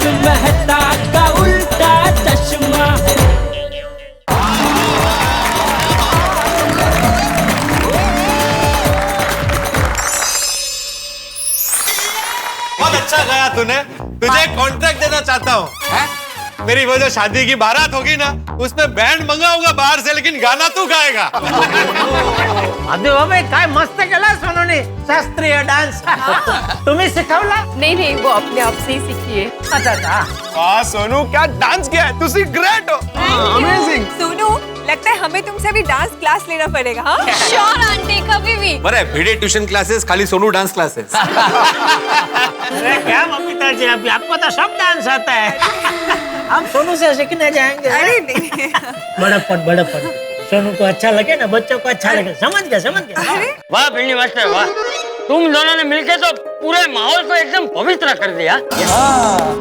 तारक मेहता का उल्टा चश्मा। बहुत अच्छा गाया तूने। तुझे कॉन्ट्रैक्ट देना चाहता हूँ। मेरी वो जो शादी की बारात होगी ना, उसमें बैंड मंगाऊंगा बाहर से, लेकिन गाना तू गाएगा। अरे बाबा काय मस्त केला सोनूने शास्त्रीय डान्स। तुम्ही शिकवला? नहीं वो अपने आप से ही सीखी है। अच्छा। वाह सोनू, क्या डांस किया है। तुसी ग्रेट हो। अमेजिंग। सोनू, लगता है हमें तुमसे अभी डांस क्लास लेना पड़ेगा। हाँ श्योर आंटी, कभी भी। बरे भिड़े ट्यूशन क्लासेस, खाली सोनू डांस क्लासेस। अरे क्या बबीता जी, अभी आपको तो सब डांस आता है। हम सोनू से सीखने जाएंगे। अरे नहीं। बड़प्पन सोनू को अच्छा लगे ना, बच्चों को अच्छा लगे। समझ गया। वाह भिंडी मास्टर वाह, तुम दोनों ने मिलके तो पूरे माहौल को एकदम पवित्र कर दिया।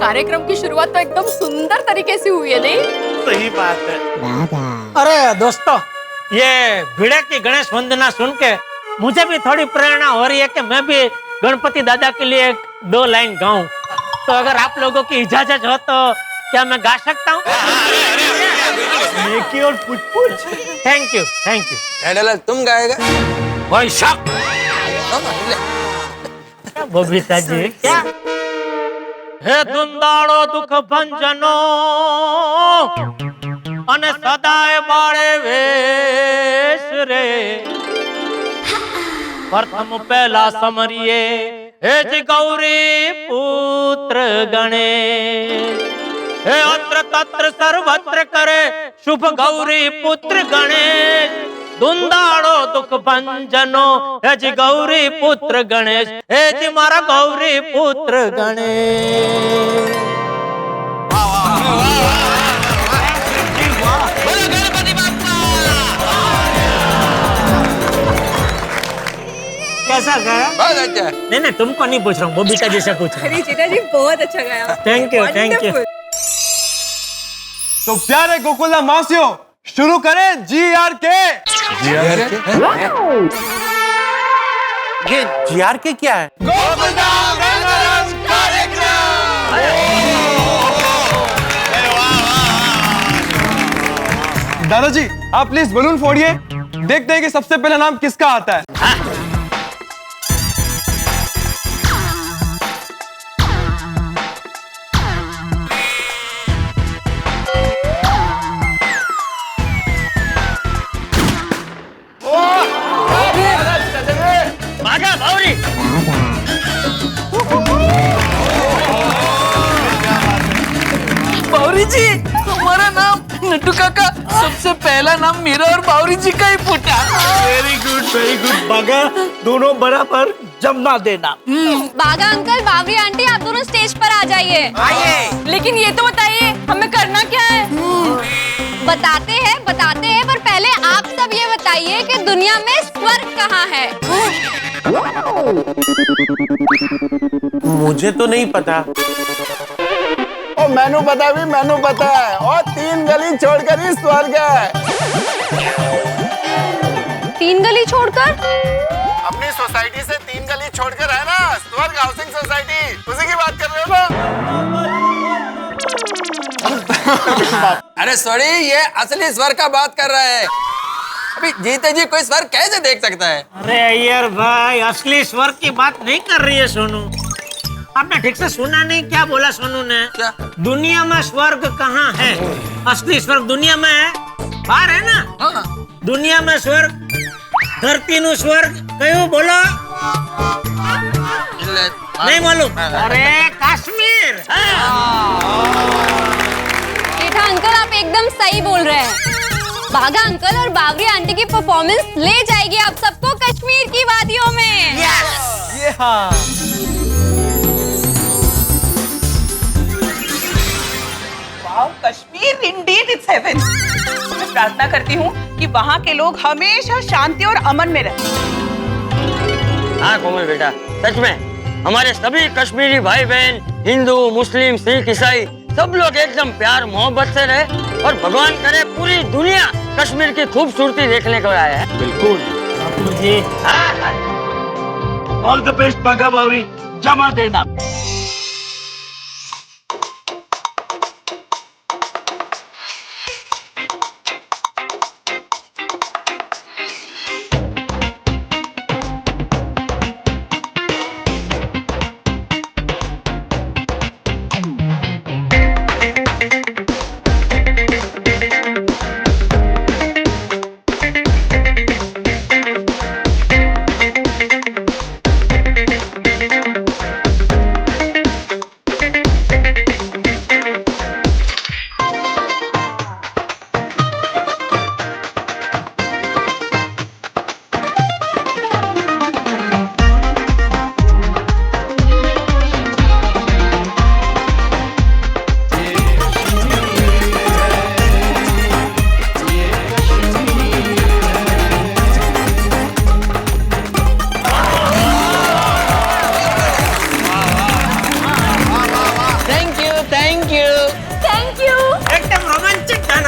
कार्यक्रम की शुरुआत तो एकदम सुंदर तरीके से हुई है, नहीं? सही बात है। अरे दोस्तों, ये भिड़े की गणेश वंदना सुन के मुझे भी थोड़ी प्रेरणा हो रही है कि मैं भी गणपति दादा के लिए 2 लाइन गाऊं। तो अगर आप लोगों की इजाजत हो तो क्या मैं गा सकता हूँ? और पूछ। Thank you. हेडल तुम गाएगा? भाई शक बबीता जी क्या? हे दुंदाड़ो दुख भंजनो अने सदाए बाळे वेश रे, प्रथम पहला समरिये हे जी गौरी पुत्र गणेश, हे अत्र तत्र सर्वत्र करे शुभ गौरी पुत्र गणेश, दुंदाड़ो दुख भंजनो हे जी गौरी पुत्र गणेश, हे जी मारा गौरी पुत्र गणेश। कैसा गाया? बहुत अच्छा। नहीं तुमको नहीं पूछ रहा हूँ, बबीता जैसा पूछ रहा हूँ। अरे जीजा जी बहुत अच्छा गाया। Thank you. तो प्यारे गोकुला मासियों, शुरू करें GRK। ये GRK क्या है? गोकुलधाम रंगारंग कार्यक्रम। दादाजी, आप प्लीज बलून फोड़िए, देखते हैं कि सबसे पहला नाम किसका आता है। भागा बावरी। बावरी जी, हमारा नाम नट्टू काका, सबसे पहला नाम मेरा और बावरी जी का ही फूटा। Very good. बागा दोनों बराबर जमना देना। बागा अंकल, बावरी आंटी, आप दोनों स्टेज पर आ जाइए। लेकिन ये तो बताइए हमें करना क्या है? बताते हैं, पर पहले आप सब ये बताइए कि दुनिया में स्वर्ग कहाँ है? मुझे तो नहीं पता। ओ मैनू पता है। और 3 गली छोड़कर ही स्वर्ग है। 3 गली छोड़कर? अपनी सोसाइटी से 3 गली छोड़कर है ना, स्वर्ग हाउसिंग सोसाइटी, उसी की बात कर रहे हो ना? अरे सॉरी, ये असली स्वर का बात कर रहा है। अभी जीते जी कोई स्वर कैसे देख सकता है? अरे अय्यर भाई, असली स्वर की बात नहीं कर रही है सोनू। आपने ठीक से सुना नहीं, क्या बोला सोनू ने? क्या? दुनिया में स्वर्ग कहाँ है? असली स्वर्ग दुनिया में है, बाहर है ना? हाँ। दुनिया में स्वर्ग, धरती नु स्वर्ग क्यों बोलो? नहीं मालूम? अरे कश्मीर। जेठा अंकल, आप एकदम सही बोल रहे हैं। बागा अंकल और बावरी आंटी की परफॉर्मेंस ले जाएगी आप सबको कश्मीर की वादियों में। ये हाँ। Kashmir indeed it's heaven. मैं प्रार्थना करती हूँ कि वहाँ के लोग हमेशा शांति और अमन में रहें। हाँ कोमल बेटा, सच में हमारे सभी कश्मीरी भाई बहन, हिंदू, मुस्लिम, सिख, ईसाई, सब लोग एकदम प्यार मोहब्बत से रहे और भगवान करे पूरी दुनिया कश्मीर की खूबसूरती देखने को आया है। बिल्कुल। मुझे ऑल द बेस्ट बागा बावरी, जमा देना।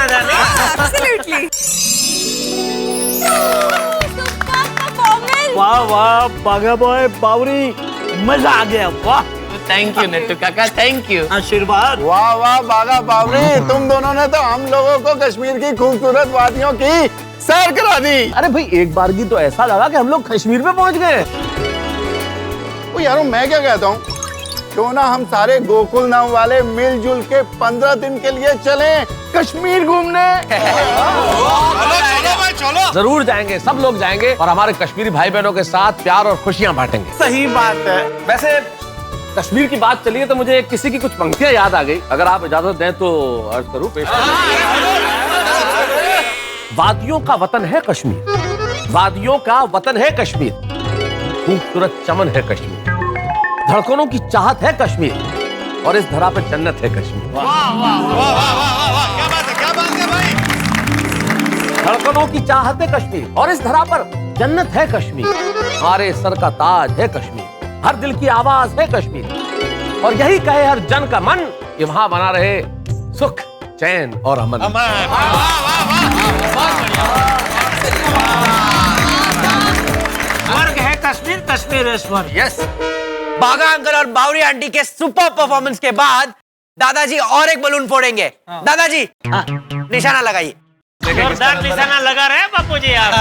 था नहीं? Absolutely. परफॉर्मेंस। वाह वाह बाघा बॉय बावरी, मजा आ गया। वाह, थैंक यू नेटू काका, थैंक यू। आशीर्वाद। वाह वाह बागा बावरी, तुम दोनों ने तो हम लोगों को कश्मीर की खूबसूरत वादियों की सैर करा दी। अरे भाई एक बार की तो ऐसा लगा कि हम लोग कश्मीर में पहुंच गए। ओ यारो मैं क्या कहता हूँ, क्यों ना हम सारे गोकुल नाम वाले मिलजुल के 15 दिन के लिए चलें कश्मीर घूमने। चलो चलो भाई चलो। जरूर जाएंगे, सब लोग जाएंगे और हमारे कश्मीरी भाई बहनों के साथ प्यार और खुशियां बांटेंगे। सही बात है। वैसे कश्मीर की बात चली है तो मुझे किसी की कुछ पंक्तियां याद आ गई, अगर आप इजाजत दें तो अर्ज करूं, पेश करूं। वादियों का वतन है कश्मीर, वादियों का वतन है कश्मीर, खूबसूरत चमन है कश्मीर, धड़कनों की चाहत है कश्मीर और इस धरा पे जन्नत है कश्मीर। वाह वाह वाह वाह वाह, क्या बात है भाई। धड़कनों की चाहत है कश्मीर और इस धरा पर जन्नत है कश्मीर, हमारे सर का ताज है कश्मीर, हर दिल की आवाज है कश्मीर और यही कहे हर जन का मन कि वहां बना रहे सुख चैन और अमन। स्वर्ग है कश्मीर, कश्मीर है स्वर्ग। यस। बागा अंकल और बावरी आंटी के सुपर परफॉर्मेंस के बाद दादाजी और एक बलून फोड़ेंगे। दादाजी निशाना लगाइए। जोरदार निशाना लगा रहे हैं बापूजी आप।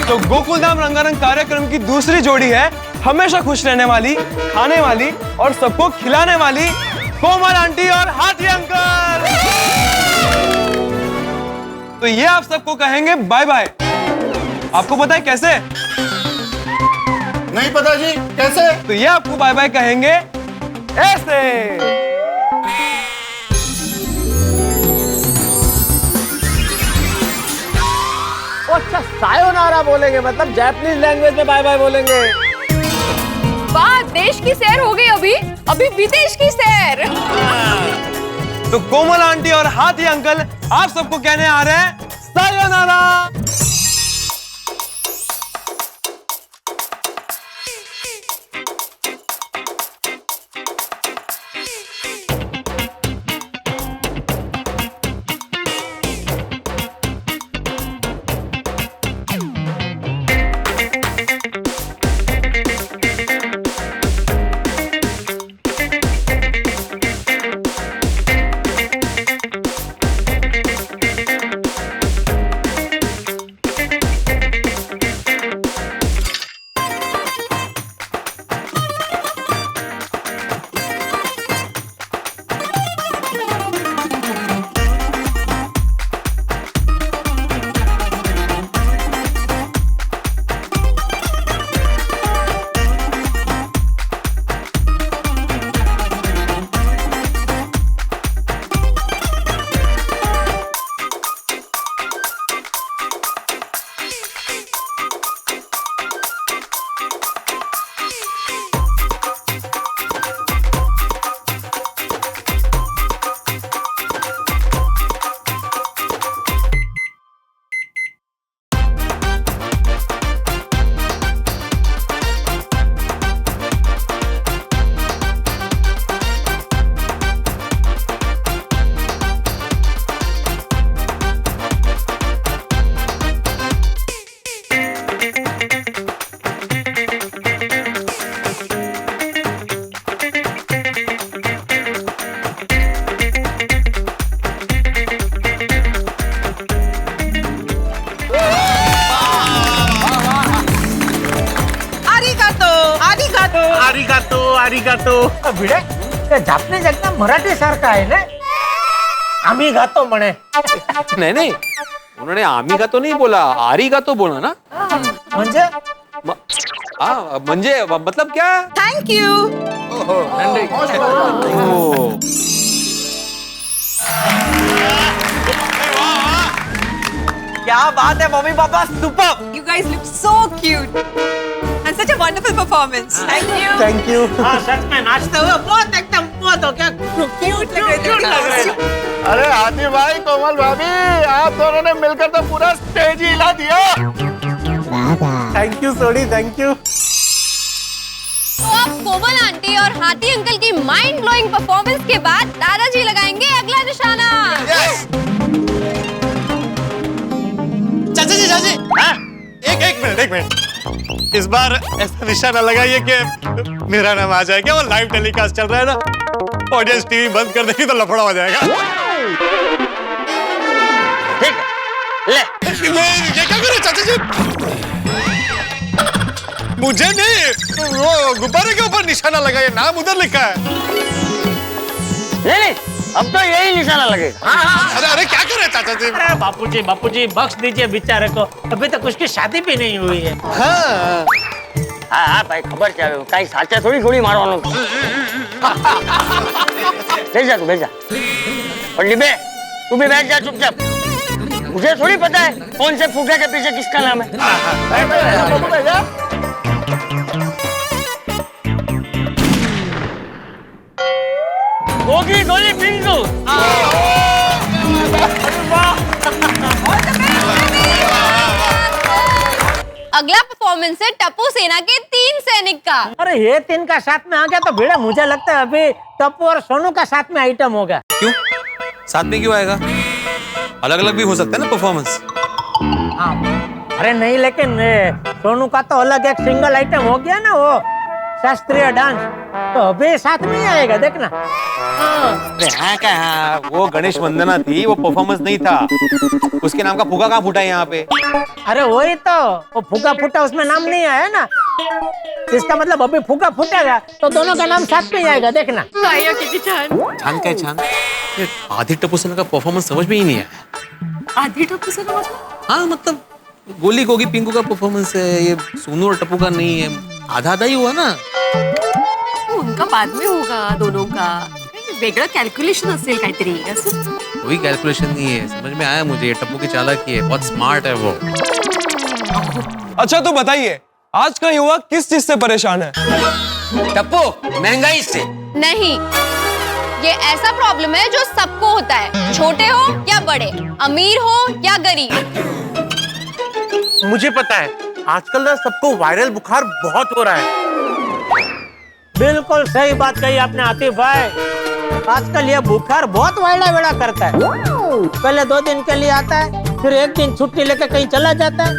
तो गोकुल धाम रंगारंग कार्यक्रम की दूसरी जोड़ी है हमेशा खुश रहने वाली, खाने वाली और सबको खिलाने वाली कोमल आंटी और हाथी अंकल। तो ये आप सबको कहेंगे बाय बाय। आपको पता है कैसे? नहीं पता जी, कैसे? तो ये आपको बाय बाय कहेंगे ऐसे। अच्छा, सायोनारा बोलेंगे, मतलब जापानीज लैंग्वेज में बाय बाय बोलेंगे। वाह, देश की सैर हो गई, अभी विदेश की सैर। तो कोमल आंटी और हाथी अंकल आप सबको कहने आ रहे हैं सायोनारा। आरिगातो भिडे जापनीज एकदम मराठी सारखा आहे ना. आम्ही गातो म्हणे. नहीं नहीं, उन्होंने आमी का तो नहीं बोला, आरी का तो बोला ना. म्हणजे म्हणजे मतलब क्या? Thank you. क्या बात है mummy papa, super. You guys look so cute and such a wonderful performance. Thank you. Thank you. हाँ सच में नाचते हुए बहुत एकदम बहुत हो क्या क्यूट लग रहे थे. अरे हाथी भाई, कोमल भाभी, आप दोनों ने मिलकर तो पूरा स्टेज ही हिला दिया। Thank you Sodhi, thank you. तो अब कोमल आंटी और हाथी अंकल की माइंड ब्लोइंग परफॉर्मेंस के बाद दादाजी लगाएंगे अगला निशाना। चाचा जी एक मिनट। इस बार ऐसा निशाना लगाइए कि मेरा नाम आ जाए। क्या वो लाइव टेलीकास्ट चल रहा है ना, ऑडियंस टीवी बंद कर देगी तो लफड़ा हो जाएगा। ठीक है, ले। ये क्या करो चाचा जी? मुझे नहीं, वो गुब्बारे के ऊपर निशाना लगाइए, नाम उधर लिखा है। ले, अब तो यही निशाना लगेगा। अरे क्या करे चाचा जी? अरे बापूजी बख्श दीजिए बेचारे को, अभी तक उसकी शादी भी नहीं हुई है। हाँ भाई, खबर क्या है, कहीं साचा थोड़ी मारवानो। भेज जा, तू भेज जा। और डिबे, तू भी बैठ जा चुपचाप। मुझे थोड़ी पता है कौन से फूके के पीछे किसका नाम है। गोगी गोली पिंकू। अगला परफॉर्मेंस है टप्पू सेना के 3 सैनिक का। अरे ये 3 का साथ में आ गया तो भिड़ा, मुझे लगता है अभी टप्पू और सोनू का साथ में आइटम होगा। क्यों साथ में क्यों आएगा? अलग अलग भी हो सकता है ना परफॉर्मेंस। हाँ, अरे नहीं, लेकिन सोनू का तो अलग एक सिंगल आइटम हो गया ना, वो शास्त्रीय डांस, तो अभी साथ में ही आएगा, देखना। हाँ क्या, वो गणेश वंदना थी, वो परफॉर्मेंस नहीं था। उसके नाम का फुगा कहाँ फूटा है यहाँ पे? अरे वही तो, वो फुगा फूटा, उसमें नाम नहीं आया ना, इसका मतलब अभी फुगा फूटेगा तो दोनों का नाम साथ में ही आएगा, देखना। छान क्या छान? ये आधी टप्पू सेना का परफॉर्मेंस समझ में ही नहीं आया। आधी टप्पू से तो हाँ मतलब गोली गोगी पिंकू का परफॉर्मेंस है, ये सोनू और टप्पू का नहीं है। आधा ही हुआ ना। उनका बाद में होगा दोनों का, वेगळं कॅल्क्युलेशन असेल काहीतरी असं। कोई कैलकुलेशन नहीं है, समझ में आया मुझे। टप्पू की चालाकी है, बहुत स्मार्ट है वो। अच्छा तो बताइए, आज का युवा किस चीज से परेशान है? टप्पू, महंगाई से। नहीं, ये ऐसा प्रॉब्लम है जो सबको होता है, छोटे हो या बड़े, अमीर हो या गरीब। मुझे पता है, आजकल ना सबको वायरल बुखार बहुत हो रहा है। बिल्कुल सही बात कही आपने आतिफ भाई, आजकल ये बुखार बहुत वेड़ा करता है। पहले 2 दिन के लिए आता है, फिर 1 दिन छुट्टी लेके कहीं चला जाता है,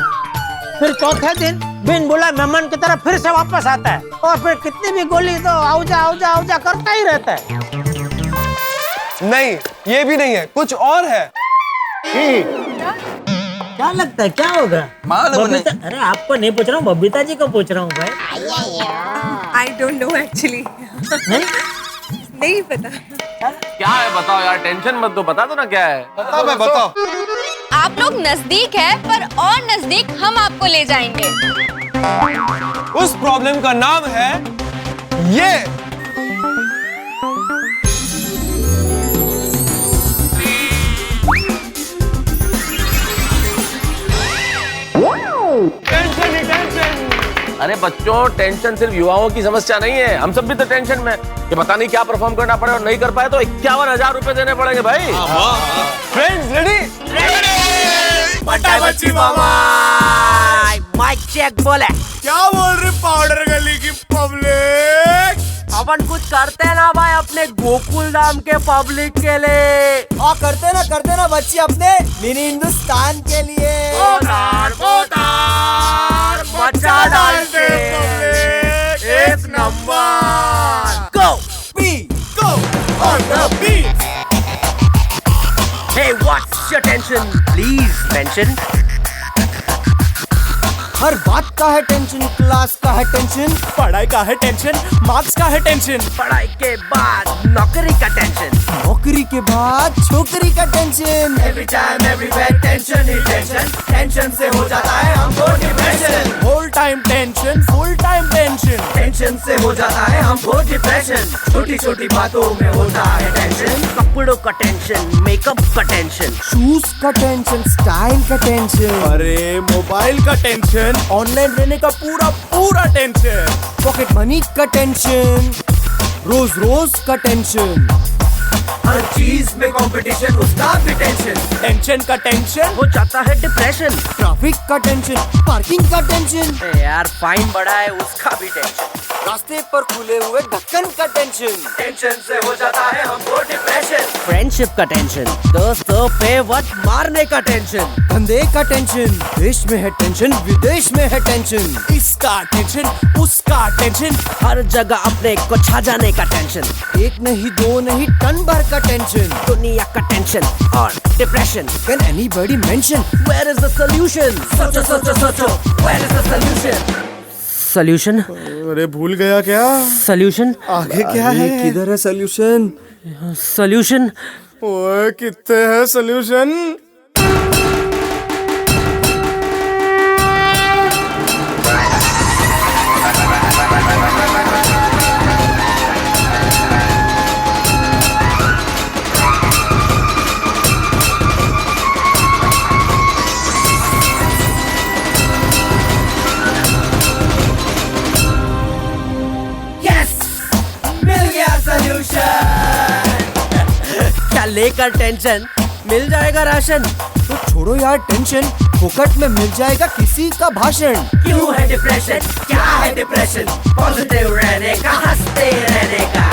फिर चौथे दिन बिन बुलाए मेहमान की तरह फिर से वापस आता है, और फिर कितनी भी गोली तो आउजा करता ही रहता है। नहीं, ये भी नहीं है, कुछ और है। क्या लगता है, क्या होगा? बबीता, अरे आपको नहीं पूछ रहा हूँ, बबीता जी को पूछ रहा हूँ भाई। I don't know actually. नहीं पता क्या है, बताओ यार, टेंशन मत दो, बता दो ना क्या है। बताओ। आप लोग नजदीक है, पर और नजदीक हम आपको ले जाएंगे। उस प्रॉब्लम का नाम है ये। अरे बच्चों, टेंशन सिर्फ युवाओं की समस्या नहीं है, हम सब भी तो टेंशन में कि पता नहीं क्या परफॉर्म करना पड़े, और नहीं कर पाए तो 51,000 रुपए देने पड़ेंगे भाई। Friends ready? बच्ची मामा, माइक चेक बोले। क्या बोल रही पाउडर गली की पब्लिक? अपन कुछ करते हैं ना भाई अपने गोकुल धाम के पब्लिक के लिए, और करते ना बच्ची अपने मिनी हिंदुस्तान के लिए। मचा डालते एक number. Go on the beat. Hey, what's your tension? Please mention. हर बात का है टेंशन, क्लास का है टेंशन, पढ़ाई का है टेंशन, मार्क्स का है टेंशन, पढ़ाई के बाद नौकरी का टेंशन, नौकरी के बाद छोकरी का tension. Every time, everywhere tension ही टेंशन, टेंशन से हो जाता है हमको depression. Whole time tension, full time tension, tension से हो जाता है हमको डिप्रेशन। छोटी छोटी बातों में होता है टेंशन, कपड़ों का टेंशन, मेकअप का टेंशन, शूज का टेंशन, स्टाइल का टेंशन, अरे मोबाइल का टेंशन, ऑनलाइन रहने का पूरा टेंशन, पॉकेट मनी का टेंशन, रोज का टेंशन। हर चीज में कंपटीशन, उसका भी टेंशन। टेंशन का टेंशन हो जाता है डिप्रेशन। ट्रैफिक का टेंशन, पार्किंग का टेंशन, यार फाइन बढ़ा है उसका भी टेंशन। रास्ते पर खुले हुए ढक्कन का टेंशन। टेंशन से हो जाता है हमको डिप्रेशन। फ्रेंडशिप का टेंशन, दोस्तों पे वट मारने का टेंशन। धंधे का टेंशन, देश में है टेंशन, विदेश में है टेंशन। इसका टेंशन, उसका टेंशन, हर जगह अपने को छा जाने का टेंशन। एक नहीं दो नहीं टन भर का टेंशन। दुनिया का टेंशन और depression. Can anybody mention? Where is the solution? सोचो सोचो सोचो, where is the solution? Solution? अरे भूल गया क्या? Solution? आगे क्या है? किधर है solution? Solution? ओए कितने है solution? क्या लेकर टेंशन, मिल जाएगा राशन। तो छोड़ो यार टेंशन, फोकट में मिल जाएगा किसी का भाषण। क्यों है डिप्रेशन, क्या है डिप्रेशन, पॉजिटिव रहने का, हंसते रहने का।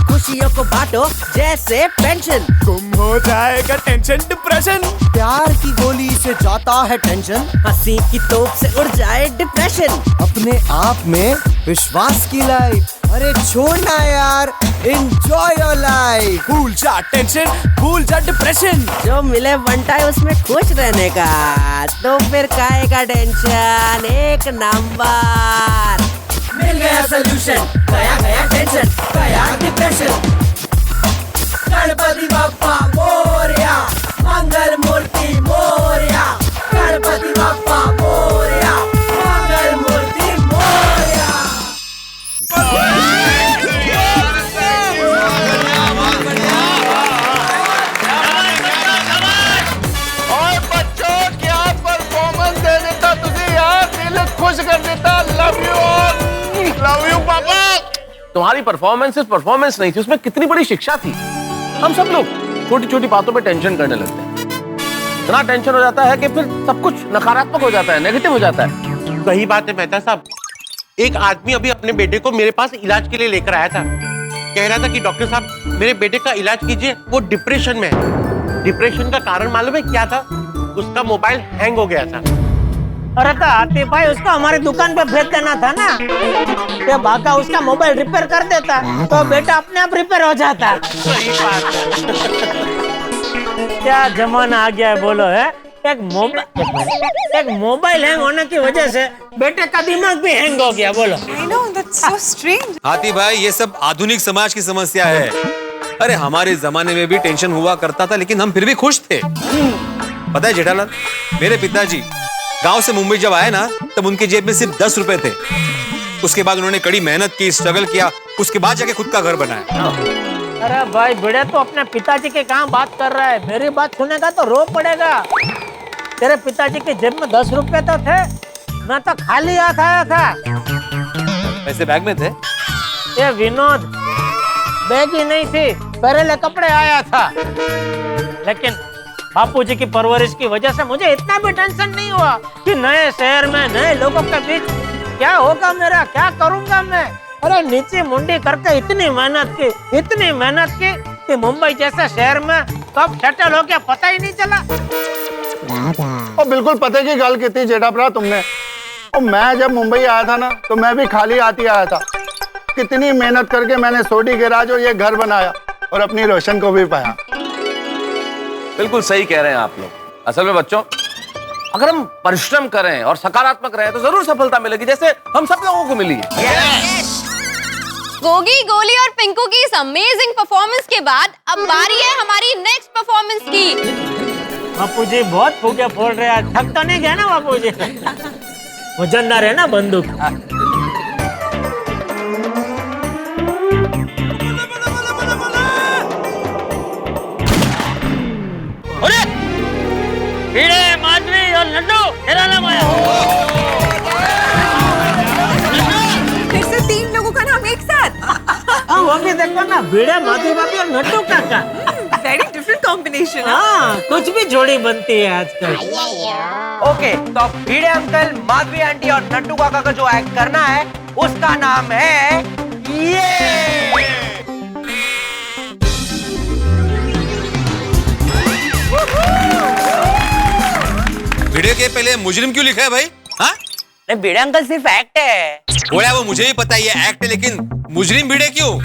खुशियों को बांटो जैसे पेंशन। गुम हो जाएगा टेंशन डिप्रेशन। प्यार की गोली से जाता है टेंशन। हंसी की तोप से उड़ जाए डिप्रेशन। अपने आप में विश्वास की लाइफ, अरे छोड़ना यार, एंजॉय योर लाइफ। भूल जा टेंशन, भूल जा डिप्रेशन। जो मिले वन टाइम उसमें खुश रहने का, तो फिर काहेगा टेंशन। एक नंबर मिल गया सोल्यूशन, गया गया टेंशन, गया डिप्रेशन। गणपति बप्पा मोरया, मंगल मूर्ति मोरया। गणपति बप्पा मोरया, मंगल मूर्ति मोरया। और बच्चों क्या परफॉर्मेंस दे देता तुझे यार, दिल खुश कर देता। लव यू पापा। तुम्हारी परफॉर्मेंस सिर्फ परफॉर्मेंस नहीं थी, उसमें कितनी बड़ी शिक्षा थी। हम सब लोग छोटी छोटी बातों पे टेंशन करने लगते हैं। इतना टेंशन हो जाता है कि फिर सब कुछ नकारात्मक हो जाता है, नेगेटिव हो जाता है। सही बात है मेहता साहब। एक आदमी अभी अपने बेटे को मेरे पास इलाज के लिए लेकर आया था। कह रहा था कि डॉक्टर साहब मेरे बेटे का इलाज कीजिए, वो डिप्रेशन में है। डिप्रेशन का कारण मालूम है क्या था? उसका मोबाइल हैंग हो गया था। अरे तो आतिफ भाई उसको हमारी दुकान पे भेज देना था ना, कि बाका उसका मोबाइल रिपेयर कर देता तो बेटा अपने आप रिपेयर हो जाता। सही बात है। क्या जमाना आ गया है बोलो है। एक मोबाइल हैंग होने की वजह से बेटे का दिमाग भी हैंग हो गया बोलो। I know, that's so strange. हाथी भाई ये सब आधुनिक समाज की समस्या है। अरे हमारे जमाने में भी टेंशन हुआ करता था, लेकिन हम फिर भी खुश थे। पता है जेठालाल, मेरे पिताजी गांव से मुंबई जब आए ना, तब उनकी जेब में सिर्फ 10 रुपए थे। उसके बाद उन्होंने कड़ी मेहनत की, स्ट्रगल किया, उसके बाद जाके खुद का घर बनाया। अरे भाई बेड़े तो अपने पिताजी के कहाँ बात कर रहा है, मेरी बात सुनेगा तो रो पड़ेगा। तेरे पिताजी के जेब में 10 रुपए तो थे, मैं तो खाली हाथ आया था। पैसे बैग में थे? ये विनोद, बैग ही नहीं थी, पहले कपड़े आया था। लेकिन बापूजी की परवरिश की वजह से मुझे इतना भी टेंशन नहीं हुआ कि नए शहर में नए लोगों के बीच क्या होगा मेरा, क्या करूंगा मैं। अरे नीचे मुंडी करके इतनी मेहनत की कि मुंबई जैसे शहर में कब सेटल हो गया पता ही नहीं चला। और बिल्कुल पते की गल की थी जेठा भरा तुमने। और मैं जब मुंबई आया था ना, तो मैं भी खाली हाथ ही आया था। कितनी मेहनत करके मैंने सोडी गैराज और ये घर बनाया और अपनी रोशन को भी पाया। बिल्कुल सही कह रहे हैं आप लोग। असल में बच्चों, अगर हम परिश्रम करें और सकारात्मक रहें तो जरूर सफलता मिलेगी, जैसे हम सब लोगों को मिली है। गोगी, गोली और पिंकू की इस अमेजिंग परफॉर्मेंस के बाद अब बारी है हमारी नेक्स्ट परफॉर्मेंस की। बापूजी बहुत फूके फोड़ रहे हैं, थक तो नहीं गया ना बापूजी? वजनदार है ना बंदूक। अरे हीरे, माधवी और लड्डू, तेरा नाम आया। फिर से 3 लोगों का नाम एक साथ। वो भी देखो ना, भिड़े माधवी भाभी और नट्टू काका। Very different combination. हाँ, कुछ भी जोड़ी बनती है आजकल। ओके, तो अब भिड़े अंकल, माधवी आंटी और नट्टू काका का जो एक्ट करना है उसका नाम है ये। भिड़े के पहले मुजरिम क्यों लिखा है भाई? हाँ? नहीं, भिड़े अंकल सिर्फ एक्ट है। बोला वो मुझे भी पता है ये एक्ट है, लेकिन मुजरिम भिड़े क्यों?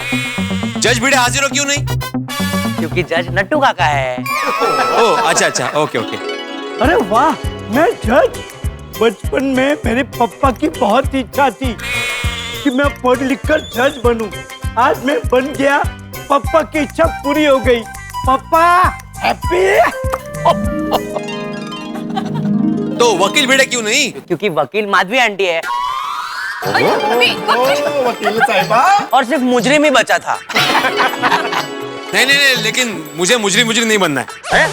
जज भिड़े हाजिर हो क्यों नहीं? क्योंकि जज नट्टू काका है। ओ अच्छा अच्छा, ओके ओके। अरे वाह, मैं जज। बचपन में मेरे पापा की बहुत इच्छा थी कि मैं पढ़ लिख कर जज बनूं। आज मैं बन गया, पापा की इच्छा पूरी हो गई। पापा हैप्पी। तो वकील भिड़े क्यों नहीं? क्योंकि वकील माधवी आंटी है वकील साहिबा। और सिर्फ मुजरिम ही बचा था। नहीं नहीं नहीं, लेकिन मुझे मुजरिम नहीं बनना है।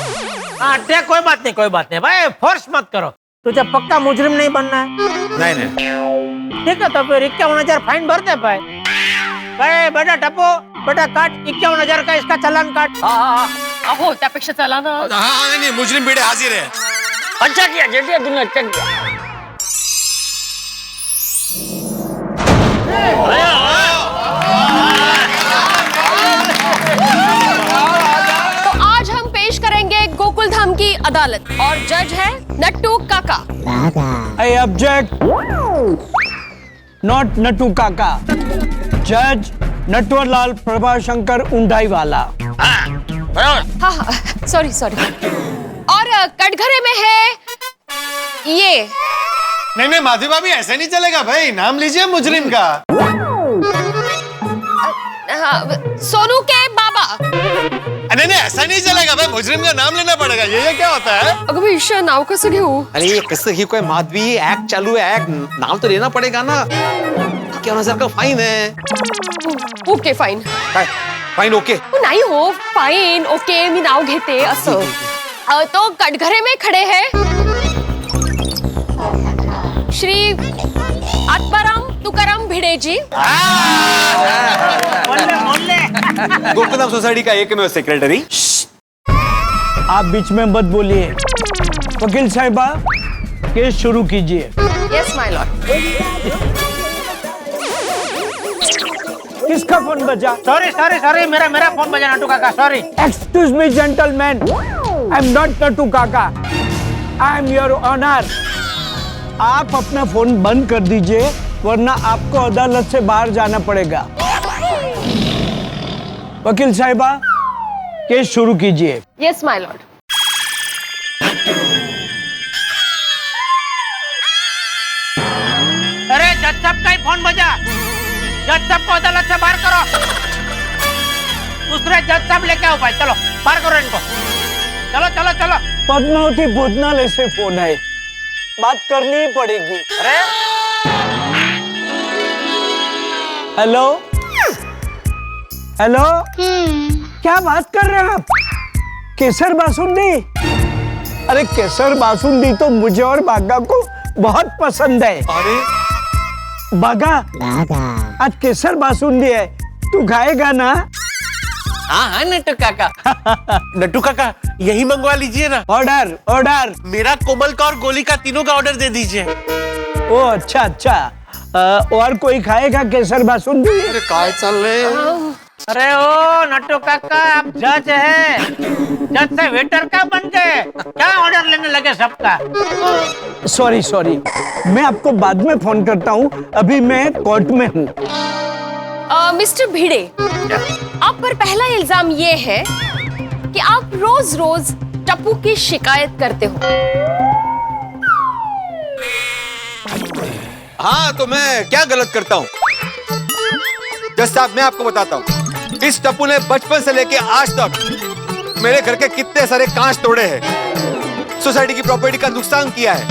हाँ, कोई बात नहीं भाई, फोर्स मत करो। तुझे पक्का मुजरिम नहीं बनना है? नहीं नहीं। ठीक है, तो फिर 51,000 फाइन भर दे भाई। बेटा टप्पू, बेटा काट 51,000 का इसका चालान काट। अहो, त्यापेक्षा चला ना। हाँ नहीं, मुजरिम भिड़े हाजिर है। अच्छा किया जेठिया, तूने अच्छा किया। तो आज हम पेश करेंगे गोकुल धाम की अदालत और जज है नट्टू काका। आई ऑब्जेक्ट, नॉट नट्टू काका, जज नटवरलाल प्रभाशंकर उंडाई वाला। हाँ, सॉरी। और कटघरे में है ये। नहीं माधवी भाभी, ऐसे नहीं चलेगा भाई, नाम लीजिए मुजरिम का। हाँ, सोनू के बाबा। नहीं ऐसा नहीं चलेगा भाई, मुजरिम का नाम लेना पड़ेगा। ये क्या होता है? अगं बाई, ईशा, नाव कसं घेऊ? अरे ये कसं ही कोई माधवी एक्ट चालू है, एक्ट नाम तो लेना पड़ेगा ना। 51,000 का फाइन है। Okay fine. Fine okay? नाही हो, फाइन ओके, मी नाव घेते असं। तो कटघरे में खड़े हैं श्री आत्माराम तुकाराम भिड़े जी। गोकुलधाम सोसाइटी का एकमेव सेक्रेटरी। आप बीच में मत बोलिए। वकील साहिबा, केस शुरू कीजिए। Yes my Lord. किसका फोन बजा? सॉरी, मेरा फोन बजा नट्टू काका, sorry. Excuse me gentleman, I am not Nattu काका, आई एम योर ऑनर। आप अपना फोन बंद कर दीजिए, वरना आपको अदालत से बाहर जाना पड़ेगा। वकील साहिबा, केस शुरू कीजिए। Yes my Lord. अरे जज साहब का ही फोन बजा। जज साहब को अदालत से बाहर करो। दूसरे जज साहब लेके आओ भाई, चलो बाहर करो इनको। चलो। पद्मावती भोजनालय से फोन है, बात करनी ही पड़ेगी। अरे हेलो, क्या बात कर रहे हैं आप? केसर बासुंदी? अरे केसर बासुंदी तो मुझे और बागा को बहुत पसंद है। अरे बागा, आज केसर बासुंदी है, तू खाएगा ना? हाँ नट्टू काका, यही मंगवा लीजिए ना। ऑर्डर। मेरा कोमल का और गोली का, तीनों का ऑर्डर दे दीजिए। ओ अच्छा। और कोई खाएगा केसर बासुंदी? अरे काय चल रहे? अरे ओ नट्टू काका, आप जज है, जज से वेटर का बन गए, क्या ऑर्डर लेने लगे सबका? सॉरी, मैं आपको बाद में फोन करता हूँ, अभी मैं कोर्ट में हूँ। मिस्टर भिड़े, आप पर पहला इल्जाम ये है कि आप रोज टप्पू की शिकायत करते हो। हाँ, तो मैं क्या गलत करता हूँ? जज साहब, मैं आपको बताता हूँ, इस टप्पू ने बचपन से लेके आज तक मेरे घर के कितने सारे कांच तोड़े हैं, सोसाइटी की प्रॉपर्टी का नुकसान किया है,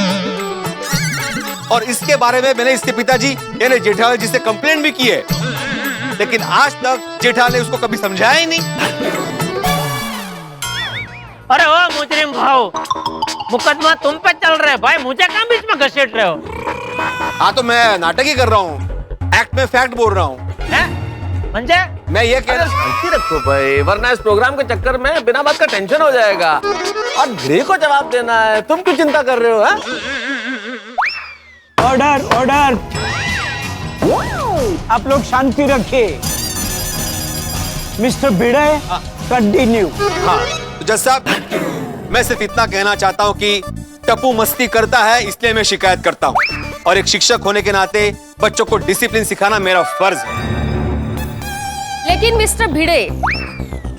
और इसके बारे में मैंने इसके पिताजी यानी जेठालाल जी से कंप्लेंट भी की है, लेकिन आज तक जेठालाल ने उसको कभी समझाया ही नहीं। अरे ओ मुजरिम भाऊ, मुकदमा तुम पे चल रहा है भाई, मुझे कहाँ बीच में घसीट रहे हो? हाँ, तो मैं नाटक ही कर रहा हूँ, एक्ट में फैक्ट बोल रहा हूँ। म्हणजे मैं ये कह रहा शांति रखो भाई, वरना इस प्रोग्राम के चक्कर में बिना बात का टेंशन हो जाएगा और भिड़े को जवाब देना है। तुम क्यों चिंता कर रहे हो? ऑर्डर ऑर्डर, आप लोग शांति रखिए। मिस्टर भिड़े कंटिन्यू। हाँ तो जज साहब, मैं सिर्फ इतना कहना चाहता हूँ कि टप्पू मस्ती करता है इसलिए मैं शिकायत करता हूँ, और एक शिक्षक होने के नाते बच्चों को डिसिप्लिन सिखाना मेरा फर्ज है। लेकिन मिस्टर भिड़े,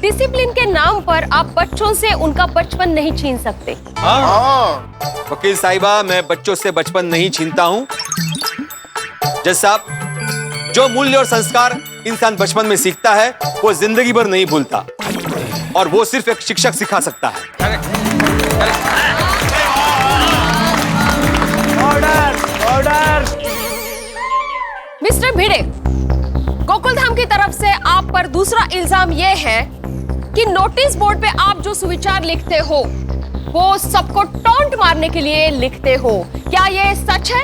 डिसिप्लिन के नाम पर आप बच्चों से उनका बचपन नहीं छीन सकते। वकील साहिबा, मैं बच्चों से बचपन नहीं छीनता हूँ। जज साहब, जो मूल्य और संस्कार इंसान बचपन में सीखता है वो जिंदगी भर नहीं भूलता, और वो सिर्फ एक शिक्षक सिखा सकता है। Order order. मिस्टर भिड़े, गोकुलधाम की तरफ से आप पर दूसरा इल्जाम ये है कि नोटिस बोर्ड पे आप जो सुविचार लिखते हो वो सबको टॉन्ट मारने के लिए लिखते हो। क्या ये सच है?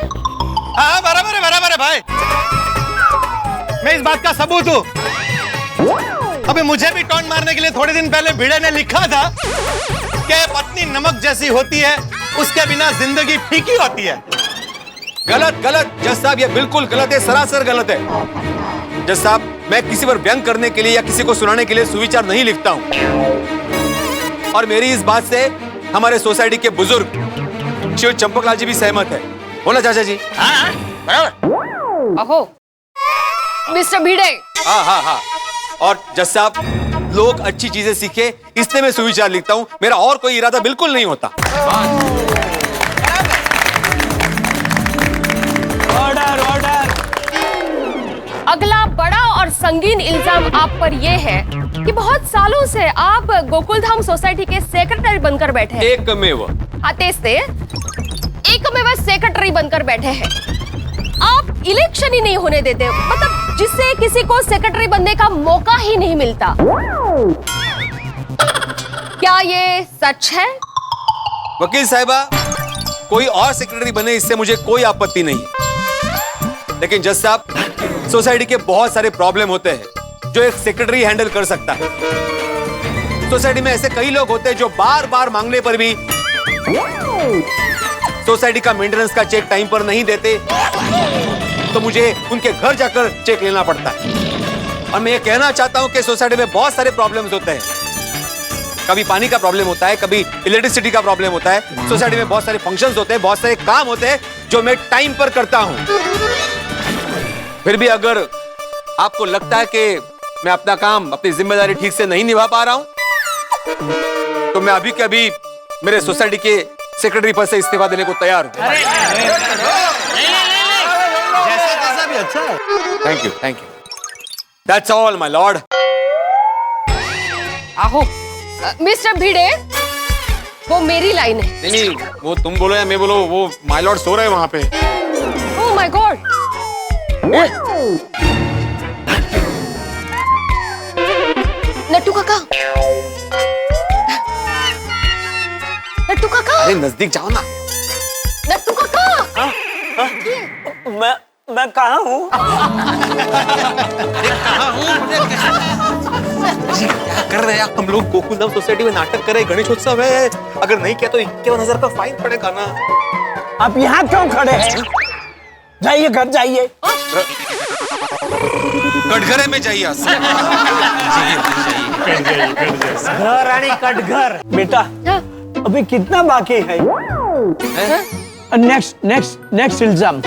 हाँ, बराबर है भाई। मैं इस बात का सबूत हूँ। अबे मुझे भी टॉन्ट मारने के लिए थोड़े दिन पहले भिड़े ने लिखा था कि पत्नी नमक जैसी होती है, उसके बिना जिंदगी फीकी होती है। गलत गलत जज साहब, ये बिल्कुल गलत है, सरासर गलत है। जज साहब, मैं किसी पर व्यंग करने के लिए या किसी को सुनाने के लिए सुविचार नहीं लिखता हूँ, और मेरी इस बात से हमारे सोसाइटी के बुजुर्ग शिव चंपकलाल जी भी सहमत है। बोला चाचा जी? हाँ, बराबर। अहो मिस्टर भिड़े। हाँ। और जज साहब, लोग अच्छी चीजें सीखे इसलिए मैं सुविचार लिखता हूँ, मेरा और कोई इरादा बिल्कुल नहीं होता। Order order. अगला बड़ा और संगीन इल्जाम आप पर यह है कि बहुत सालों से आप गोकुलधाम सोसाइटी के सेक्रेटरी बनकर बैठे हैं। एकमेव सेक्रेटरी बनकर बैठे हैं। आप इलेक्शन ही नहीं होने देते, मतलब जिससे किसी को सेक्रेटरी बनने का मौका ही नहीं मिलता। क्या ये सच है? वकील साहिबा, कोई और सेक्रेटरी बने इससे मुझे कोई आपत्ति नहीं, लेकिन जज साहब, सोसाइटी के बहुत सारे प्रॉब्लम होते हैं जो एक सेक्रेटरी हैंडल कर सकता है। सोसाइटी में ऐसे कई लोग होते हैं जो बार बार मांगने पर भी सोसाइटी का मेंटेनेंस का चेक टाइम पर नहीं देते, तो मुझे उनके घर जाकर चेक लेना पड़ता है। और मैं ये कहना चाहता हूं कि सोसाइटी में बहुत सारे प्रॉब्लम्स होते हैं। कभी पानी का प्रॉब्लम होता है, कभी इलेक्ट्रिसिटी का प्रॉब्लम होता है। सोसाइटी में बहुत सारे फंक्शंस होते हैं, बहुत सारे काम होते हैं जो मैं टाइम पर करता हूं। फिर भी अगर आपको लगता है कि मैं अपना काम, अपनी जिम्मेदारी ठीक से नहीं निभा पा रहा हूं, तो मैं अभी के अभी मेरे सोसाइटी के सेक्रेटरी पद से इस्तीफा देने को तैयार हूं। जैसा भी अच्छा है। Thank you. That's all my Lord. आहो मिस्टर भिड़े, वो मेरी लाइन है। नहीं, वो तुम बोलो या मैं बोलो, वो माय लॉर्ड सो रहे हैं वहां पे। Oh my God. नट्टू काका, नट्टू काका, अरे नजदीक जाओ ना। नट्टू काका। मैं कहाँ हूँ? क्या कर रहे हैं हम लोग? गोकुलधाम सोसाइटी में नाटक कर रहे हैं, गणेशोत्सव है। अगर नहीं किया तो 51,000 का फाइन पड़ेगा ना। आप यहाँ क्यों खड़े हैं? जाइए घर जाइए। कटघरे में जाइए। घर रानी कटघर। बेटा अभी कितना बाकी है? नेक्स्ट इल्जाम।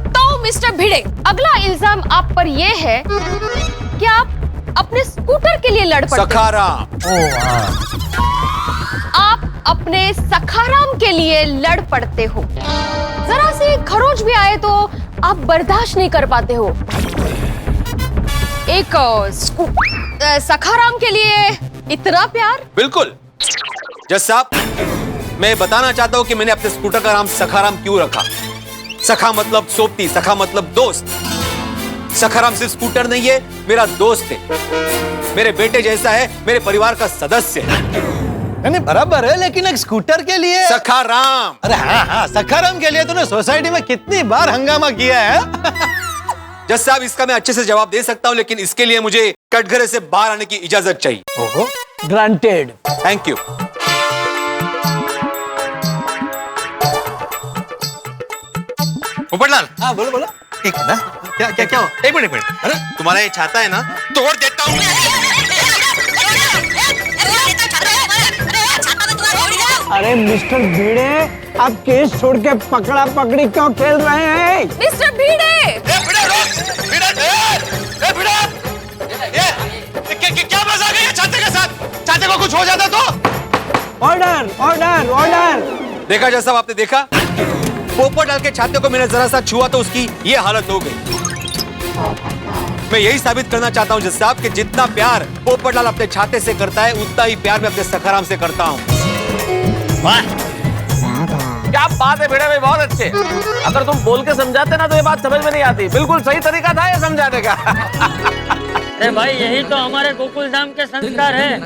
तो मिस्टर भिड़े, अगला इल्जाम आप पर यह है कि आप अपने स्कूटर के लिए लड़ पड़ते। सखाराम। आप अपने सखाराम के लिए लड़ पड़ते हो। जरा सी खरोच भी आए तो आप बर्दाश्त नहीं कर पाते हो। एक सखाराम के लिए इतना प्यार? बिल्कुल जज साहब, मैं बताना चाहता हूं कि मैंने अपने स्कूटर का नाम सखाराम क्यों रखा। सखा मतलब सोबती, सखा मतलब दोस्त। सखाराम सिर्फ स्कूटर नहीं है, मेरा दोस्त है, मेरे बेटे जैसा है, मेरे परिवार का सदस्य है। नहीं बराबर है, लेकिन एक स्कूटर के लिए सखाराम। अरे हाँ, सखाराम के लिए तूने सोसाइटी में कितनी बार हंगामा किया है। जज साहब, इसका मैं अच्छे से जवाब दे सकता हूं, लेकिन इसके लिए मुझे कटघरे से बाहर आने की इजाजत चाहिए। ओहो, ग्रांटेड। Thank you. पोपटलाल, हाँ बोलो बोलो। एक ना, क्या क्या क्या हो? एक मिनट। अरे तुम्हारा ये छाता है ना, तोड़ देता हूँ। अरे मिस्टर भिड़े, आप केस छोड़ के पकड़ा पकड़ी क्यों खेल रहे हैं? मिस्टर भिड़े! क्या मजाक है ये छाते के साथ? छाते को कुछ हो जाता तो? Order order order. देखा जज साहब, आपने देखा? पोपटलाल के छाते को मैंने जरा सा छुआ तो उसकी ये हालत हो गई। मैं यही साबित करना चाहता हूं जज साहब कि जितना प्यार पोपटलाल अपने छाते से करता है, उतना ही प्यार मैं अपने सखाराम से करता हूं। वाह, क्या बात है भिड़े भाई, बहुत अच्छे। अगर तुम बोल के समझाते ना तो ये बात समझ में नहीं आती। बिल्कुल सही तरीका था ये समझाने का। अरे भाई, यही तो हमारे गोकुल धाम के संस्कार है।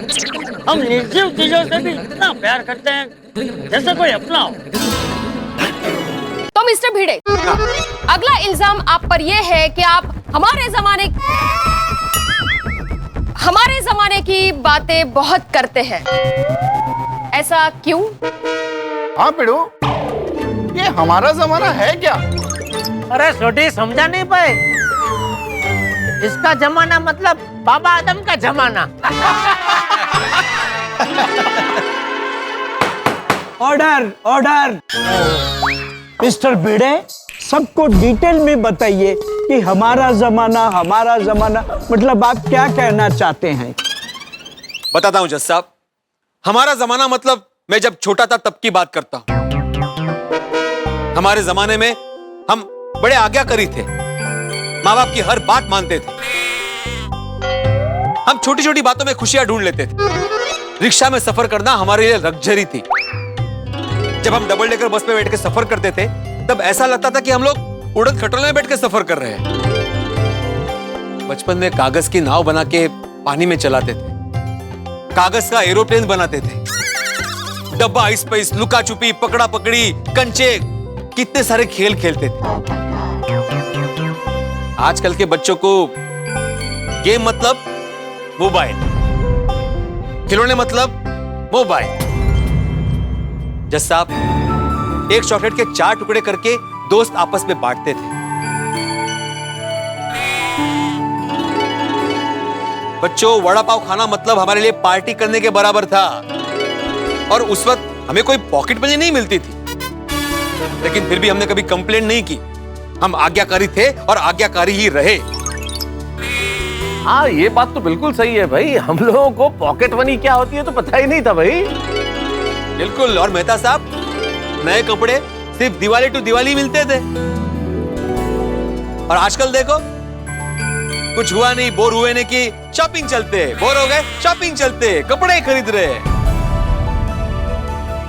हम निर्जीव चीजों से भी इतना प्यार करते हैं जैसे कोई अपना हो। तो मिस्टर भिड़े, अगला इल्जाम आप पर यह है कि आप हमारे जमाने की बातें बहुत करते हैं। ऐसा क्यों? हाँ पिड़ू, ये हमारा जमाना है क्या? अरे छोटी, समझा नहीं पाए? इसका जमाना मतलब बाबा आदम का जमाना। Order order. मिस्टर भिड़े, सबको डिटेल में बताइए कि हमारा जमाना मतलब आप क्या कहना चाहते हैं? बताता हूं जज साहब। हमारा जमाना मतलब मैं जब छोटा था तब की बात करता हूं। हमारे जमाने में हम बड़े आज्ञाकारी थे, माँ बाप की हर बात मानते थे। हम छोटी छोटी बातों में खुशियां ढूंढ लेते थे। रिक्शा में सफर करना हमारे लिए लग्जरी थी। जब हम डबल डेकर बस में बैठ के सफर करते थे तब ऐसा लगता था कि हम लोग उड़न खटोले में बैठ के सफर कर रहे हैं। बचपन में कागज की नाव बना के पानी में चलाते थे, कागज का एरोप्लेन बनाते थे, डब्बा आइस पाइस, लुका छुपी, पकड़ा पकड़ी, कंचे, कितने सारे खेल खेलते थे। आजकल के बच्चों को गेम मतलब मोबाइल, खिलौने मतलब मोबाइल। जज साहब, एक चॉकलेट के 4 टुकड़े करके दोस्त आपस में बांटते थे। बच्चों, वड़ा पाव खाना मतलब हमारे लिए पार्टी करने के बराबर था। और उस वक्त हमें कोई पॉकेट मनी नहीं मिलती थी, लेकिन फिर भी हमने कभी कंप्लेंट नहीं की। हम आज्ञाकारी थे और आज्ञाकारी ही रहे। हाँ, ये बात तो बिल्कुल सही है भाई। हम लोगों को पॉकेट मनी क्या होती है तो पता ही नहीं था भाई। बिल्कुल। और मेहता साहब, नए कपड़े सिर्फ दिवाली टू दिवाली मिलते थे। और आजकल देखो, कुछ हुआ नहीं, बोर हुए नहीं कि शॉपिंग चलते, बोर हो गए शॉपिंग चलते, कपड़े खरीद रहे।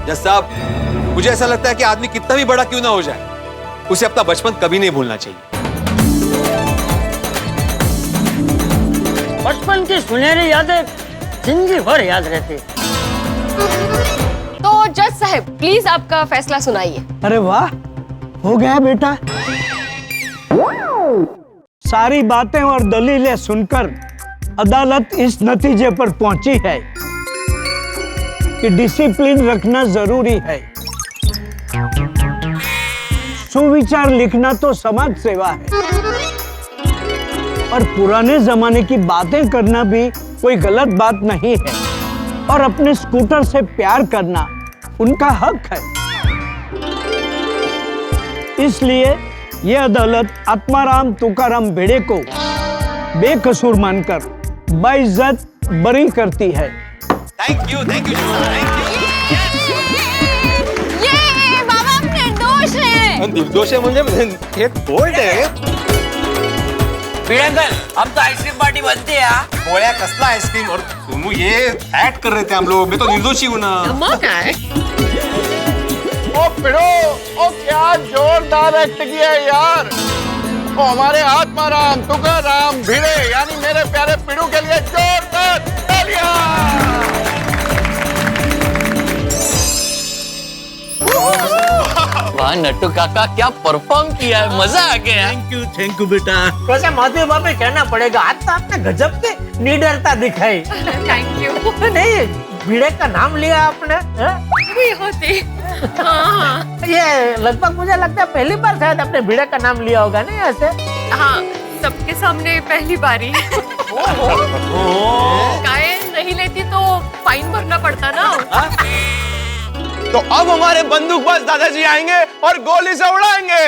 जज साहब, मुझे ऐसा लगता है कि आदमी कितना भी बड़ा क्यों ना हो जाए, उसे अपना बचपन कभी नहीं भूलना चाहिए। बचपन की सुनहरी यादें जिंदगी भर याद रहती। तो जज साहब, प्लीज आपका फैसला सुनाइए। अरे वाह, हो गया बेटा। सारी बातें और दलीलें सुनकर अदालत इस नतीजे पर पहुंची है कि डिसिप्लिन रखना जरूरी है। सुविचार लिखना तो समाज सेवा है, और पुराने जमाने की बातें करना भी कोई गलत बात नहीं है। और अपने स्कूटर से प्यार करना उनका हक है। इसलिए यह अदालत आत्माराम तुकाराम भिड़े को बेकसूर मानकर बाइज्जत बरी करती है। Thank you, thank you, thank you. ये बाबा निर्दोष हैं। निर्दोष है म्हणजे एक बोल्ड है। भिड़े, अब तो आइसक्रीम पार्टी बनती है। बोया कसला आइसक्रीम, और तुम ये एक्ट कर रहे थे हम लोग। मैं तो निर्दोषी हूं ना। ओ पिड़ो, ओ क्या जोरदार एक्ट किया है यार। ओ हमारे आत्माराम तुकाराम भिड़े यानी मेरे प्यारे पिड़ू के लिए जोरदार तालियां। वाह नट्टू काका क्या परफॉर्म किया है, मजा आ गया। थैंक यू बेटा। वैसे माधवी बाबा कहना पड़ेगा, आज तो आपने गजब की निडरता दिखाई। Thank you. नहीं, भिड़े का नाम लिया आपने? भी होते। हाँ। ये लगभग मुझे लगता है पहली बार शायद आपने भिड़े का नाम लिया होगा नहीं ऐसे? हाँ, सबके सामने पहली बारी। गाय नहीं लेती तो फाइन भरना पड़ता ना। तो अब हमारे बंदूकबाज दादाजी आएंगे और गोली से उड़ाएंगे।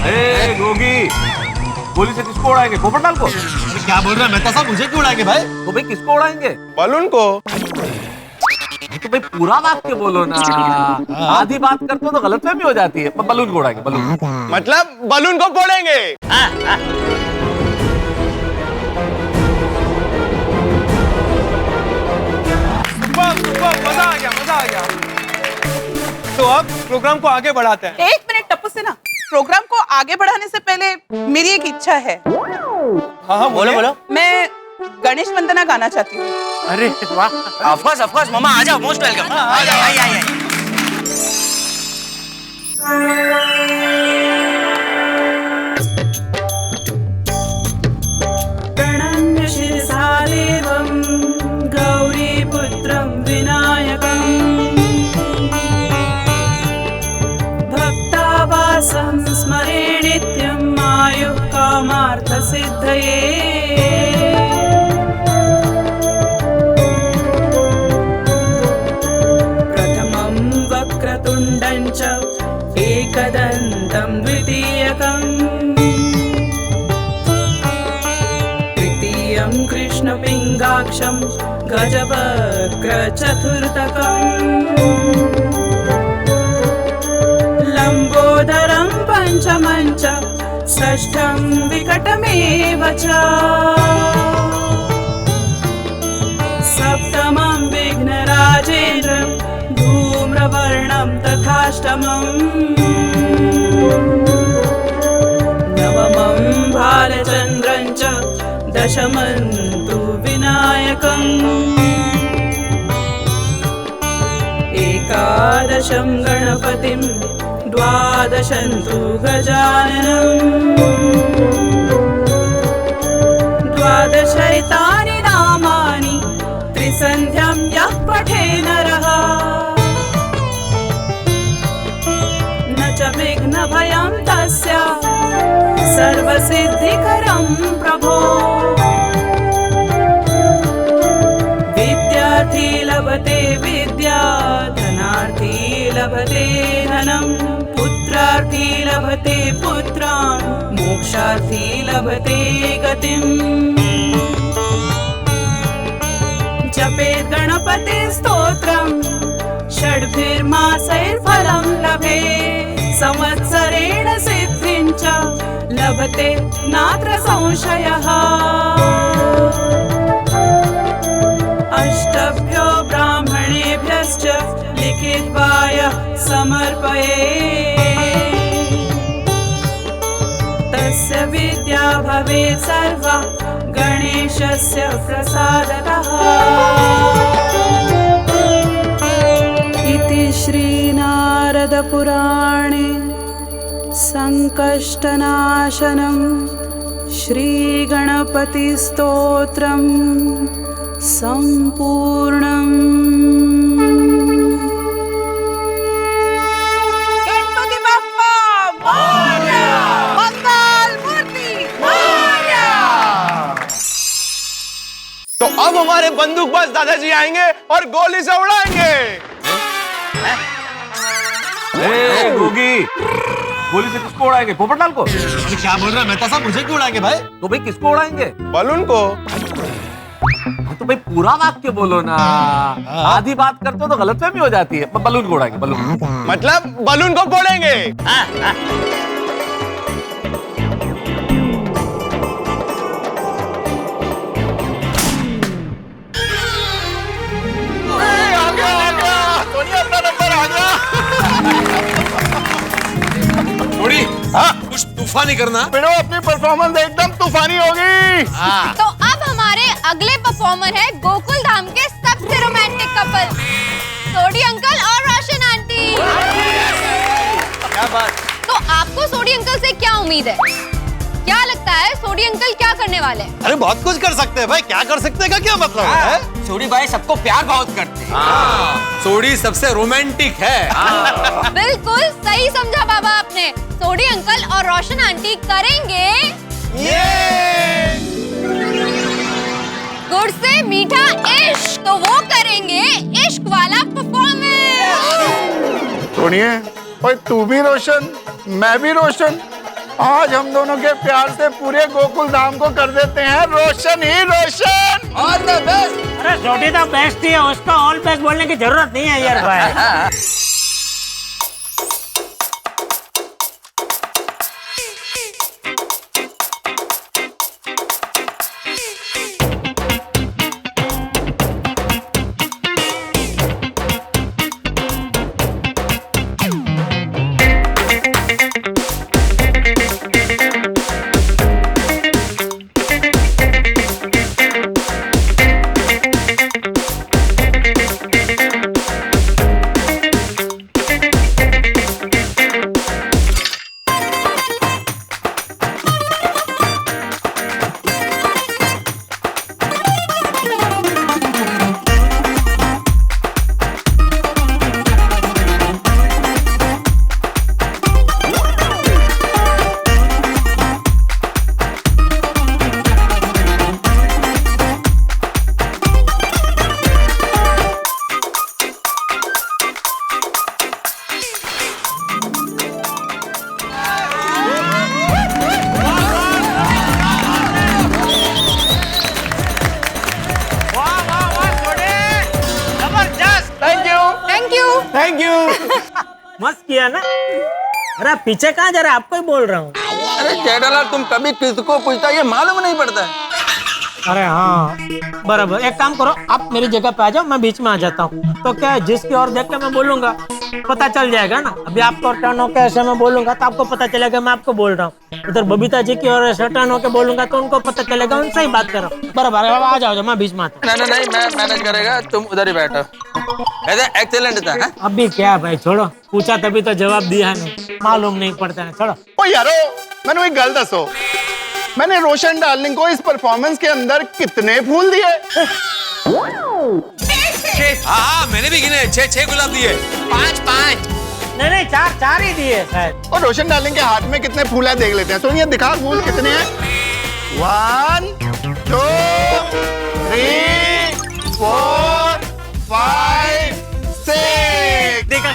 अरे गोगी, गोली से किसको उड़ाएंगे? पोपटलाल को? क्या बोल रहा है मेहता साहब, मुझे क्यों उड़ाएंगे भाई? तो भाई किसको उड़ाएंगे? बलून को। तो भाई पूरा वाक्य बोलो ना, आधी बात करते हो तो गलतफहमी हो जाती है। बलून को उड़ाएंगे, बलून। मतलब बलून को फोड़ेंगे। मजा आ गया, मजा आ गया। तो अब प्रोग्राम को आगे बढ़ाते हैं। एक मिनट टप्पू से ना, प्रोग्राम को आगे बढ़ाने से पहले मेरी एक इच्छा है। हाँ बोलो बोलो। मैं गणेश वंदना गाना चाहती हूँ। अरे वाह, ऑफ कोर्स मामा, आ जाओ, मोस्ट वेलकम। आ जाओ, आइए। प्रणम्य शिरसा देवं गौरीपुत्रं विनायकं भक्तावासं स्मरे नित्यं आयुः कामार्थसिद्धये। प्रथमं वक्रतुण्डं च एकदन्तं द्वितीयकम् कृष्णपिङ्गाक्षं गजवक्त्रचतुर्थकम् लम्बोदरं पञ्चमं च षष्ठं विकटमेव च सप्तमं विघ्नराजेन्द्रं धूम्रवर्णं तथाष्टमम् नवमं भालचन्द्रं च दशमं तु विनायकम् एकादशं गणपतिं द्वादशं तु गजाननम् द्वादशैतानि नामानि त्रिसन्ध्यं यः पठे नरः न च विघ्नभयं तस्य सर्वसिद्धिकरं प्रभो। विद्यार्थी लभते विद्या, धनार्थी लभते धनं, पुत्रार्थी लभते पुत्रान्, मोक्षार्थी लभते गतिम्। जपेत् गणपति स्तोत्रं षड्भिर्मासैर्फलं लभेत्, संवत्सरेण सिद्धिं च लभते नात्र संशयः। अष्टभ्यो ब्राह्मणेभ्यश्च लिखित्वा यः समर्पयेत्, तस्य विद्या भवेत् सर्वा गणेशस्य प्रसादतः। इति श्रीनारदपुराणे संकष्टनाशनं श्रीगणपतिस्तोत्रं संपूर्णम्। गणपति बाप्पा मोरया, मंगल मूर्ति मोरया। तो अब हमारे बंदूकबाज दादाजी आएंगे और गोली से उड़ाएंगे। गोगी, गोली से किसको उड़ाएंगे? पोपटलाल को? क्या बोल रहा है मेहता साहब, मुझे क्यों उड़ाएंगे भाई? तो भाई किसको उड़ाएंगे? बलून को। तो भाई पूरा वाक्य बोलो ना, आधी बात करते हो तो गलतफहमी हो जाती है। बलून को उड़ाएंगे, बलून। मतलब बलून को फोड़ेंगे। थोड़ी कुछ तूफानी करना। पिड़ो, अपनी परफॉर्मेंस एकदम तूफानी होगी। तो अब हमारे अगले परफॉर्मर है गोकुल धाम के सबसे रोमांटिक कपल, सोडी अंकल और रोशन आंटी। आपको सोडी अंकल से क्या उम्मीद है? क्या लगता है सोडी अंकल क्या करने वाले हैं? अरे बहुत कुछ कर सकते हैं भाई, क्या कर सकते हैं का क्या मतलब है? सोडी भाई सबको प्यार बहुत करते हैं। सोडी सबसे रोमांटिक है। बिल्कुल सही समझा बाबा आपने। सोडी अंकल और रोशन आंटी करेंगे गुड़ से मीठा इश्क, तो वो करेंगे इश्क वाला परफॉर्मेंस। सुनिए, ओए तू भी रोशन, मैं भी रोशन। आज हम दोनों के प्यार से पूरे गोकुल धाम को कर देते हैं रोशन ही रोशन। All the best. अरे छोटी तो बेस्ट ही है, उसका ऑल बेस्ट बोलने की जरूरत नहीं है यार भाई। Thank you. मस्त किया ना। अरे पीछे कहाँ जा रहा है, आपको ही बोल रहा हूँ। अरे जेठालाल तुम कभी किसको पूछता ये मालूम नहीं पड़ता है। अरे हाँ बराबर, एक काम करो आप मेरी जगह पे आ जाओ, मैं बीच में आ जाता हूँ। तो क्या है, जिसकी ओर देख के मैं बोलूंगा पता चल जाएगा ना। अभी आपको टर्न होकर ऐसे मैं बोलूंगा तो आपको पता चलेगा मैं आपको बोल रहा हूँ। उधर बबीता जी की ओर ऐसे टर्न होकर बोलूंगा तो उनको पता चलेगा, उनसे ही बात करो। बराबर आ जाओ, मैं बीच में आता हूँ। नहीं मैं मैनेज करेगा, तुम उधर ही बैठो। एक्सीलेंट था। अभी क्या भाई, छोड़ो, पूछा तभी तो जवाब दिया नहीं, मालूम नहीं पड़ता है, छोड़ो। ओ यारो, मैंने एक गल दसो, मैंने रोशन डार्लिंग को इस परफॉर्मेंस के अंदर कितने फूल दिए? हाँ मैंने भी गिने, 6 गुलाब दिए। 5 नहीं 4 ही दिए शायद। और रोशन डार्लिंग के हाथ में कितने फूल है देख लेते हैं। सोनिया दिखा फूल कितने हैं। 1 2 3 4 5 6। देखा,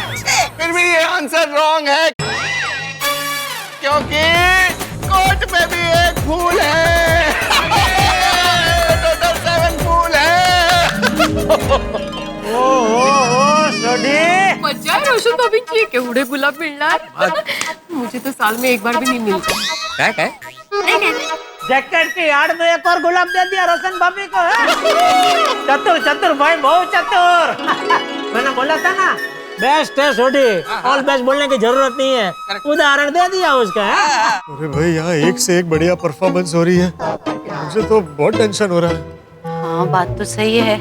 फिर भी ये आंसर रॉन्ग है क्योंकि कोट पे भी एक फूल है। टोटल 7 फूल है। मजा है रोशन भाभी की, केवड़े गुलाब मिलना। मुझे तो साल में एक बार भी नहीं मिलता। क्या जैकेट की यार्ड में एक और गुलाब दे दिया रोशन भाभी को। चतुर भाई, बहुत चतुर। मैंने बोला था ना, बेस्ट है सोडी, ऑल बेस्ट बोलने की जरूरत नहीं है, उदाहरण दे दिया उसका। अरे भाई यहाँ एक से एक बढ़िया परफॉर्मेंस हो रही है, मुझे तो बहुत टेंशन हो रहा है। हाँ बात तो सही है,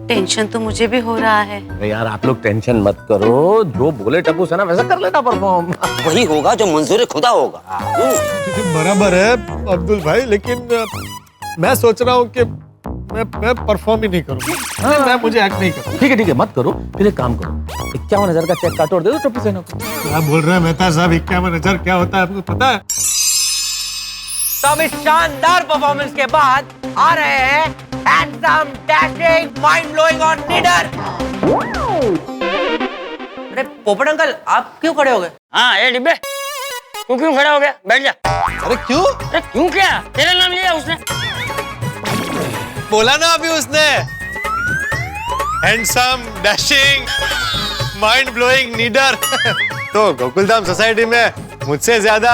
टेंशन तो मुझे भी हो रहा है। अरे यार आप लोग टेंशन मत करो, जो बोले टप्पू से ना वैसा कर लेना परफॉर्म। वही होगा जो मंजूर खुदा होगा। बराबर है अब्दुल भाई, लेकिन मैं सोच रहा हूँ कि मैं परफॉर्म ही नहीं करूँ। मैं मुझे एक्ट नहीं करूँ। ठीक है मत करो, फिर एक काम करो, 51,000 का चेक काटो और दे दो टप्पू सेना को। क्या बोल रहे हैं मेहता साहब, 51,000 क्या होता है आपको पता है? तो अब इस शानदार परफॉर्मेंस के बाद आ रहे हैं हैंडसम, डैशिंग, माइंड ब्लोइंग और निडर। अरे पोपट अंकल, आप क्यों खड़े हो गए? हाँ ये डिब्बे, तू क्यों खड़ा हो गया? बैठ जा। अरे क्यों? अरे क्यों क्या, तेरा नाम लिया उसने? बोला ना अभी उसने, हैंडसम, डैशिंग, माइंड ब्लोइंग, नीडर। तो गोकुलधाम सोसाइटी में मुझसे ज्यादा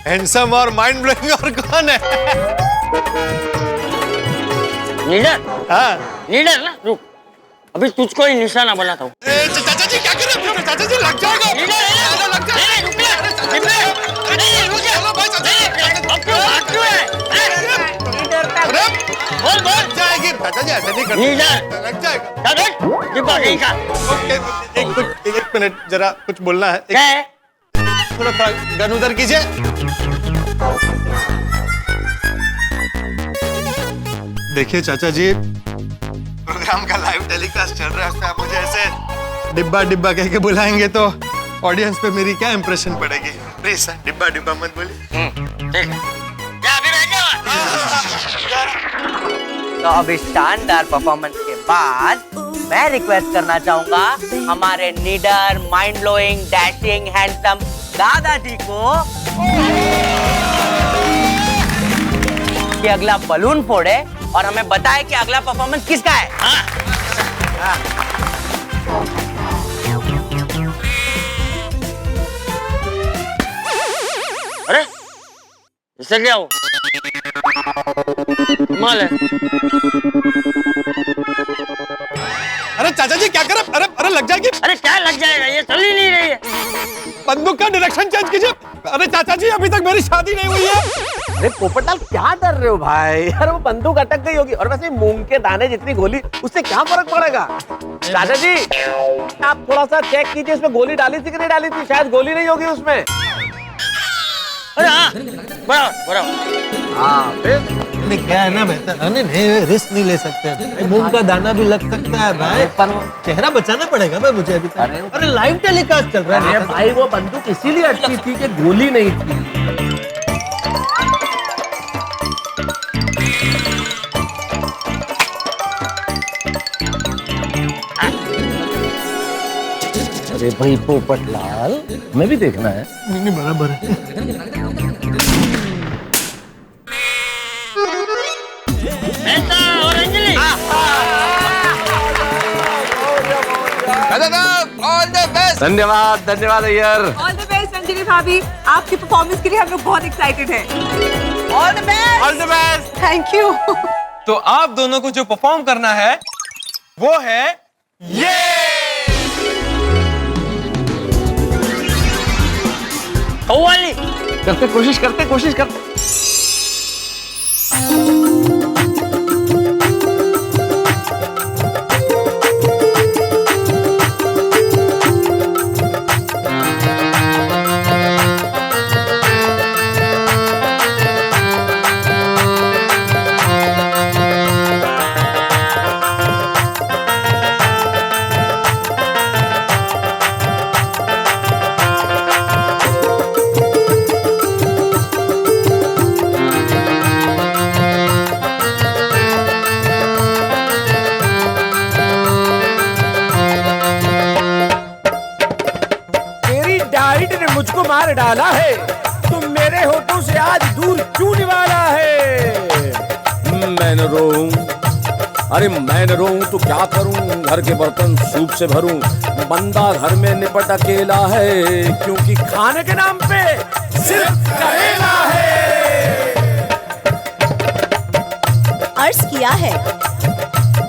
हैंडसम और माइंड ब्लोइंग और कौन है? नीडर? हाँ नीडर ना, रुक, अभी तुझको ही निशाना बनाता हूँ। चाचा जी क्या कर रहे हैं? चाचा जी लग जाएगा। लग जाएगी। चाचा जी ऐसे नहीं करते। लग जाएगा। डिब्बा कहीं का। एक मिनट, जरा कुछ बोलना है। क्या है? थोड़ा गन उधर कीजिए। देखिए चाचा जी, प्रोग्राम का लाइव टेलीकास्ट चल रहा है, उसमें आप मुझे ऐसे डिब्बा डिब्बा कह के बुलाएंगे तो ऑडियंस पे मेरी क्या इंप्रेशन पड़ेगी? प्लीज सर, डिब्बा डिब्बा मत बोलिए। ठीक है, क्या अभी रहेंगे? तो अभी शानदार परफॉर्मेंस के बाद मैं रिक्वेस्ट करना चाहूंगा हमारे नीडर, माइंड ब्लोइंग, डैशिंग, हैंडसम दादाजी को कि अगला बलून फोड़े और हमें बताए कि अगला परफॉर्मेंस किसका है। अरे इससे क्या हो? माल है। अरे चाचा जी क्या करे? अरे लग जाएगी। अरे क्या लग जाएगा, ये चल ही नहीं रही है। बंदूक का डायरेक्शन चेंज कीजिए। अरे चाचा जी, अभी तक मेरी शादी नहीं हुई है। अरे पोपटलाल क्या डर रहे हो भाई? अरे वो बंदूक अटक गई होगी, और वैसे मूंग के दाने जितनी गोली, उससे क्या फर्क पड़ेगा? चाचा जी आप थोड़ा सा चेक कीजिए, इसमें गोली डाली थी कि नहीं डाली थी? शायद गोली नहीं होगी उसमें। अरे हाँ, बराबर। हाँ फिर क्या है ना बेहतर, नहीं रिस्क नहीं ले सकते, मूंग का दाना भी लग सकता है भाई, पर चेहरा बचाना पड़ेगा भाई मुझे अभी तक। अरे लाइव टेलीकास्ट चल रहा है। अरे भाई वो बंदूक इसीलिए अटकी थी कि गोली नहीं थी। अरे भाई पोपटलाल, हमें भी देखना है। नहीं बराबर है। और अंजलि। All the best. धन्यवाद धन्यवाद Iyer. All the best Anjali भाभी, आपकी परफॉर्मेंस के लिए हम लोग बहुत एक्साइटेड हैं। All the best. All the best. Thank you. तो आप दोनों को जो परफॉर्म करना है वो है ये। कव्वाली करते कोशिश करते। मुझको मार डाला है, तुम मेरे होठों से आज दूर क्यों निवाला है? मैं न रोऊं, अरे मैं न रोऊं तो क्या करूं? घर के बर्तन सूप से भरूं, बंदा घर में निपट अकेला है, क्योंकि खाने के नाम पे सिर्फ करेला है। अर्ज किया है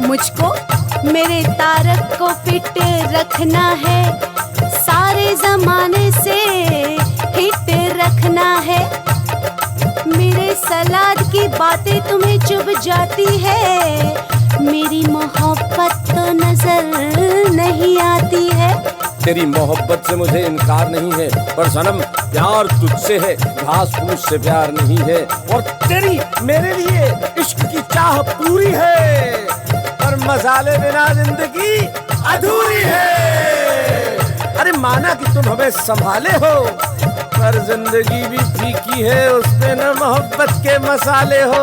मुझको मेरे तारक को फिट रखना है, सारे जमाने से हिट रखना है। मेरे सलाद की बातें तुम्हें चुभ जाती है, मेरी मोहब्बत तो नजर नहीं आती है। तेरी मोहब्बत से मुझे इनकार नहीं है, पर सनम प्यार तुझसे है, घास फूस से प्यार नहीं है। और तेरी मेरे लिए इश्क की चाह पूरी है, पर मसाले बिना जिंदगी अधूरी है। अरे माना कि तुम हमें संभाले हो, पर जिंदगी भी फीकी है, उसमें न मोहब्बत के मसाले हो।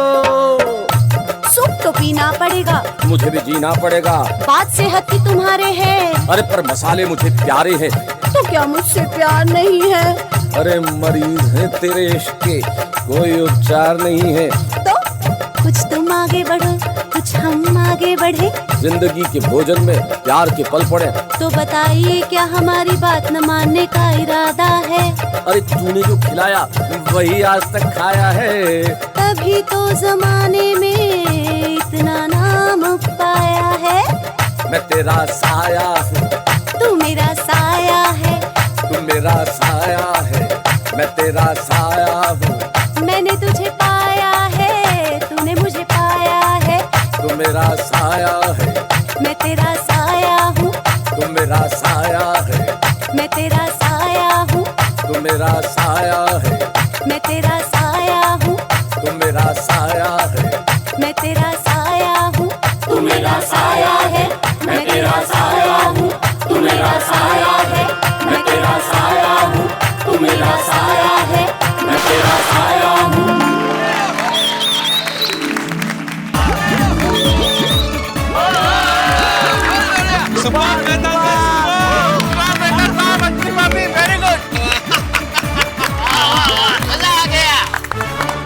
सूप तो पीना पड़ेगा, मुझे भी जीना पड़ेगा, बात सेहत की तुम्हारे है। अरे पर मसाले मुझे प्यारे हैं, तो क्या मुझसे प्यार नहीं है? अरे मरीज हैं तेरे इश्क के, कोई उपचार नहीं है। तो कुछ तुम आगे बढ़ो, कुछ हम आगे बढ़े, जिंदगी के भोजन में प्यार के पल पड़े। तो बताइए क्या हमारी बात न मानने का इरादा है? अरे तूने जो खिलाया वही आज तक खाया है, तभी तो जमाने में इतना नाम पाया है। मैं तेरा साया हूँ, तू मेरा साया है, तू मेरा साया है, मैं तेरा साया हूँ। मैंने तुझे पाया है, तूने मुझे पाया है। तू मेरा साया है, मैं तेरा साया हूँ, तू मेरा साया है, मैं तेरा साया हूँ। तू मेरा मेरा साया है, मैं तेरा साया हूँ, तू मेरा साया है, मैं तेरा साया हूँ, तू मेरा साया है, मैं तेरा साया हूँ, तू मेरा साया है, मैं तेरा साया हूँ, तू मेरा साया है, मैं तेरा साया हूँ।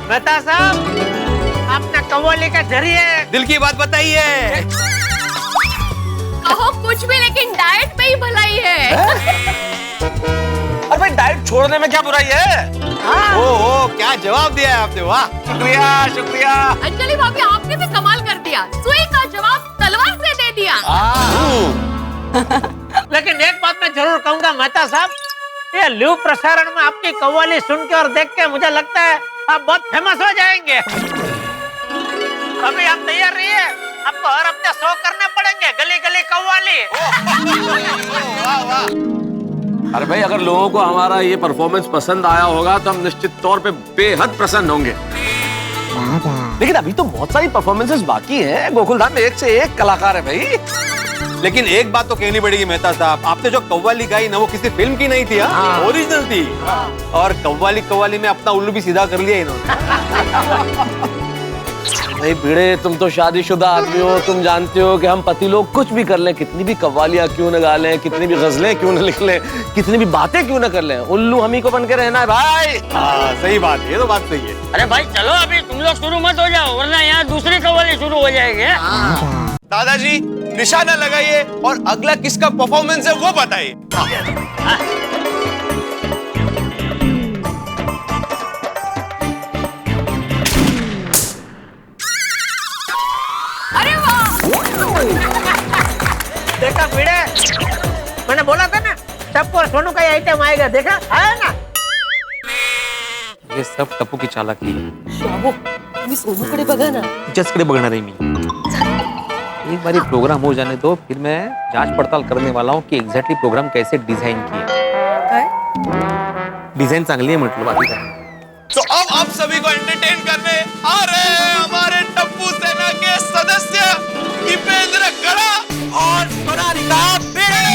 मेहता साहब, आपने कव्वाली के जरिए दिल की बात बताइए। कहो कुछ भी, लेकिन डाइट पे ही भलाई है। अरे भाई डाइट छोड़ने में क्या बुराई है? ओहो, क्या जवाब दिया है आपने, वाह। शुक्रिया शुक्रिया। अंजलि भाभी, आपने भी कमाल कर दिया, सुई का जवाब तलवार से दे दिया। लेकिन एक बात मैं जरूर कहूंगा मेहता साहब, ये लिव प्रसारण में आपकी कव्वाली सुन के और देख के मुझे लगता है आप बहुत फेमस हो जाएंगे। अभी आप तैयार रहिए, आपको हर हफ्ते शो करने पड़ेंगे, गली गली कव्वाली। अरे भाई अगर लोगों को हमारा ये परफॉर्मेंस पसंद आया होगा तो हम निश्चित तौर पे बेहद प्रसन्न होंगे। लेकिन अभी तो बहुत सारी परफॉर्मेंसेस बाकी हैं। गोकुलधाम में एक से एक कलाकार है भाई। लेकिन एक बात तो कहनी पड़ेगी मेहता साहब, आपने जो कव्वाली गाई ना वो किसी फिल्म की नहीं थी, ओरिजिनल थी। और कव्वाली में अपना उल्लू भी सीधा कर लिया इन्होंने। भाई भिड़े, तुम तो शादीशुदा आदमी हो, तुम जानते हो कि हम पति लोग कुछ भी कर लें, कितनी भी कव्वालियां क्यों न गा लें, कितनी भी गजलें क्यों न लिख लें, कितनी भी बातें क्यों न कर लें, उल्लू हम ही को बन के रहना है भाई। हाँ सही बात है, ये तो बात सही है। अरे भाई चलो अभी तुम लोग शुरू मत हो जाओ, वरना यहाँ दूसरी कव्वाली शुरू हो जाएगी। दादाजी निशाना लगाइए और अगला किसका परफॉर्मेंस है वो बताइए। अरे वाह! देखा भिड़े, मैंने बोला था ना टप्पू और सोनू का ये आइटम आएगा, देखा आया ना। ये सब टप्पू की चालाकी है। शाबो, तुम्ही सोनूकडे बघा ना. तिच्याचकडे बघणार आहे मी। एक बार ये प्रोग्राम हो जाने दो, फिर मैं जांच पड़ताल करने वाला हूँ कि एग्जैक्टली प्रोग्राम कैसे डिजाइन किया। डिजाइन चांगली है मतलब, बाकी काय। तो अब आप सभी को एंटरटेन करने आ रहे हैं हमारे टप्पू सेना के सदस्य दीपेंद्र गड़ा और सोनालिका भिड़े।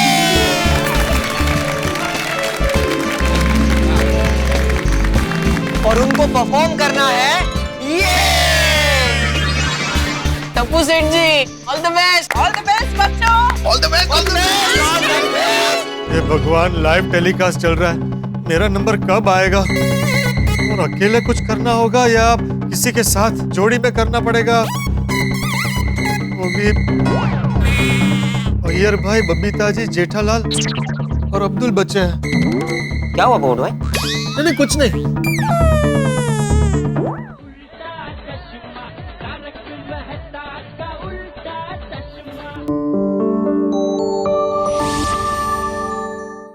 और उनको परफॉर्म करना है ये टप्पू सेठ जी। ऑल द बेस्ट बच्चों, ऑल द बेस्ट। ये भगवान, लाइव टेलीकास्ट चल रहा है, मेरा नंबर कब आएगा? और अकेले कुछ करना होगा या किसी के साथ जोड़ी में करना पड़ेगा? वो भी अय्यर भाई, बबीता जी, जेठालाल और अब्दुल बच्चे हैं। क्या हुआ बोल भाई? नहीं कुछ नहीं।